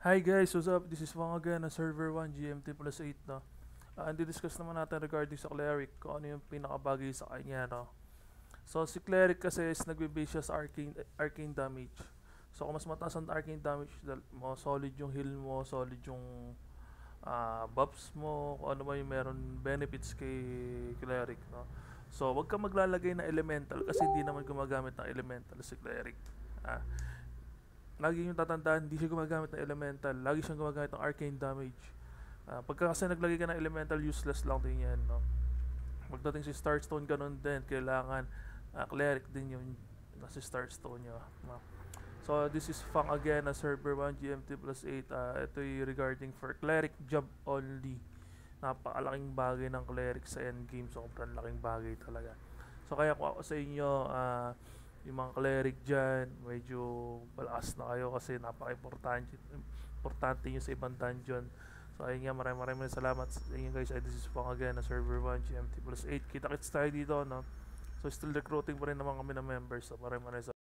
Hi guys, what's up? This is Wang again, na server 1 GMT plus 8, no? Discuss naman natin regarding sa Cleric, kung ano yung pinakabagay sa kanya, no? So, si Cleric kasi is nagbe-base siya sa arcane damage. So, kung mas mataas ang arcane damage mo, solid yung heal mo, solid yung buffs mo, kung ano man yung meron benefits kay Cleric, no? So, wag ka maglalagay ng elemental kasi hindi naman gumagamit ng elemental si Cleric. Ah, lagi yung tatandaan, hindi siya gumagamit ng elemental. Lagi siyang gumagamit ng arcane damage. Pagka kasi naglagay ka ng elemental, useless lang din yan. No? Pagdating si Starstone, ganun din. Kailangan cleric din yung nasa Starstone nyo. No? So, this is Fang again na server 1 GMT plus 8. Ito yung regarding for cleric job only. Napakalaking bagay ng cleric sa endgame. Sobrang laking bagay talaga. So, kaya kung ako sa inyo, yung mga cleric dyan, medyo malakas na kayo kasi importante nyo sa ibang dungeon. So ayun nga, maraming salamat sa inyo guys. This is Pong again na server 1 GMT plus 8. Kita-kits tayo dito, no? So still recruiting pa rin naman kami ng members. So maraming salamat.